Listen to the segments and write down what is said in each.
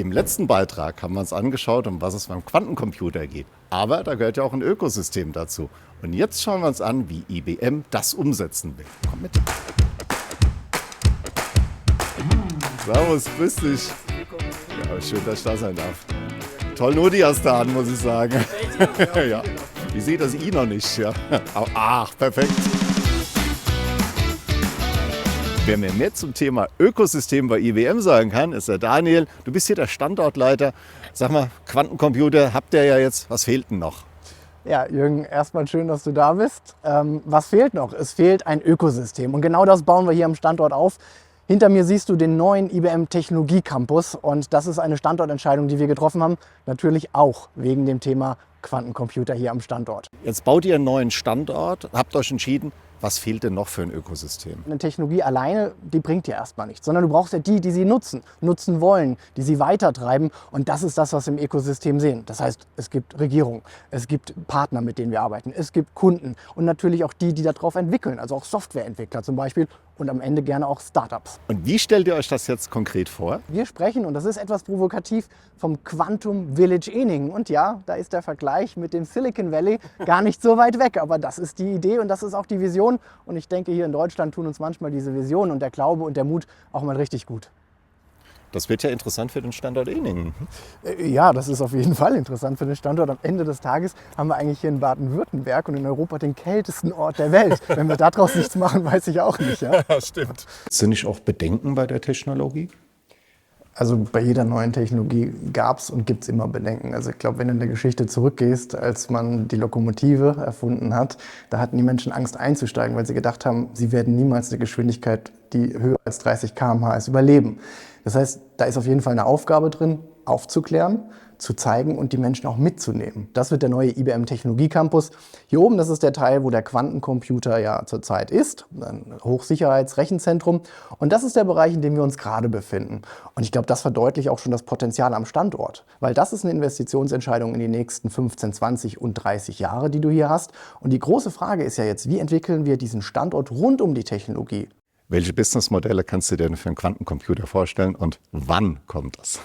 Im letzten Beitrag haben wir uns angeschaut, um was es beim Quantencomputer geht. Aber da gehört ja auch ein Ökosystem dazu. Und jetzt schauen wir uns an, wie IBM das umsetzen will. Komm mit. Servus, grüß dich. Ja, schön, dass ich da sein darf. Toll, nur die hast du an, muss ich sagen. Ja. Ich sehe das I noch nicht. Ja. Ach, perfekt. Wer mir mehr zum Thema Ökosystem bei IBM sagen kann, ist der Daniel. Du bist hier der Standortleiter. Sag mal, Quantencomputer habt ihr ja jetzt. Was fehlt denn noch? Ja, Jürgen, erstmal schön, dass du da bist. Was fehlt noch? Es fehlt ein Ökosystem. Und genau das bauen wir hier am Standort auf. Hinter mir siehst du den neuen IBM Technologie Campus. Und das ist eine Standortentscheidung, die wir getroffen haben. Natürlich auch wegen dem Thema Quantencomputer hier am Standort. Jetzt baut ihr einen neuen Standort, habt euch entschieden. Was fehlt denn noch für ein Ökosystem? Eine Technologie alleine, die bringt dir erstmal nichts, sondern du brauchst ja die sie nutzen wollen, die sie weitertreiben. Und das ist das, was wir im Ökosystem sehen. Das heißt, es gibt Regierungen, es gibt Partner, mit denen wir arbeiten, es gibt Kunden und natürlich auch die darauf entwickeln, also auch Softwareentwickler zum Beispiel und am Ende gerne auch Startups. Und wie stellt ihr euch das jetzt konkret vor? Wir sprechen, und das ist etwas provokativ, vom Quantum Village Eningen. Und ja, da ist der Vergleich mit dem Silicon Valley gar nicht so weit weg. Aber das ist die Idee und das ist auch die Vision. Und ich denke, hier in Deutschland tun uns manchmal diese Vision und der Glaube und der Mut auch mal richtig gut. Das wird ja interessant für den Standort Eningen. Ja, das ist auf jeden Fall interessant für den Standort. Am Ende des Tages haben wir eigentlich hier in Baden-Württemberg und in Europa den kältesten Ort der Welt. Wenn wir daraus nichts machen, weiß ich auch nicht. Ja, stimmt. Sind nicht auch Bedenken bei der Technologie? Also bei jeder neuen Technologie gab es und gibt es immer Bedenken. Also ich glaube, wenn du in der Geschichte zurückgehst, als man die Lokomotive erfunden hat, da hatten die Menschen Angst einzusteigen, weil sie gedacht haben, sie werden niemals eine Geschwindigkeit, die höher als 30 km/h ist, überleben. Das heißt, da ist auf jeden Fall eine Aufgabe drin, aufzuklären, zu zeigen und die Menschen auch mitzunehmen. Das wird der neue IBM Technologie Campus. Hier oben, das ist der Teil, wo der Quantencomputer ja zurzeit ist, ein Hochsicherheitsrechenzentrum. Und das ist der Bereich, in dem wir uns gerade befinden. Und ich glaube, das verdeutlicht auch schon das Potenzial am Standort. Weil das ist eine Investitionsentscheidung in die nächsten 15, 20 und 30 Jahre, die du hier hast. Und die große Frage ist ja jetzt, wie entwickeln wir diesen Standort rund um die Technologie? Welche Businessmodelle kannst du dir denn für einen Quantencomputer vorstellen und wann kommt das?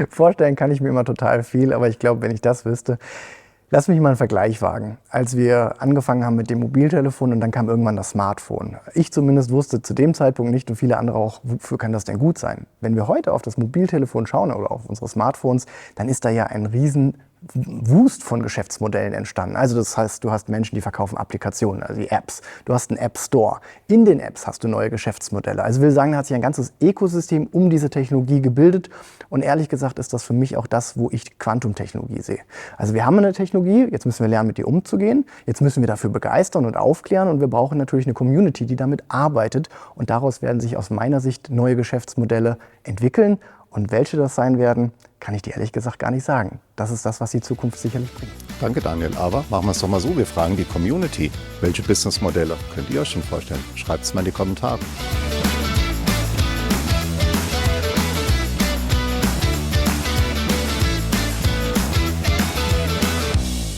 Vorstellen kann ich mir immer total viel, aber ich glaube, wenn ich das wüsste, lass mich mal einen Vergleich wagen. Als wir angefangen haben mit dem Mobiltelefon und dann kam irgendwann das Smartphone. Ich zumindest wusste zu dem Zeitpunkt nicht und viele andere auch, wofür kann das denn gut sein? Wenn wir heute auf das Mobiltelefon schauen oder auf unsere Smartphones, dann ist da ja ein riesen Wust von Geschäftsmodellen entstanden. Also das heißt, du hast Menschen, die verkaufen Applikationen, also die Apps. Du hast einen App Store. In den Apps hast du neue Geschäftsmodelle. Also ich will sagen, da hat sich ein ganzes Ökosystem um diese Technologie gebildet. Und ehrlich gesagt ist das für mich auch das, wo ich Quantumtechnologie sehe. Also wir haben eine Technologie, jetzt müssen wir lernen, mit ihr umzugehen. Jetzt müssen wir dafür begeistern und aufklären. Und wir brauchen natürlich eine Community, die damit arbeitet. Und daraus werden sich aus meiner Sicht neue Geschäftsmodelle entwickeln. Und welche das sein werden, kann ich dir ehrlich gesagt gar nicht sagen. Das ist das, was die Zukunft sicherlich bringt. Danke, Daniel. Aber machen wir es doch mal so. Wir fragen die Community. Welche Businessmodelle könnt ihr euch schon vorstellen? Schreibt es mal in die Kommentare.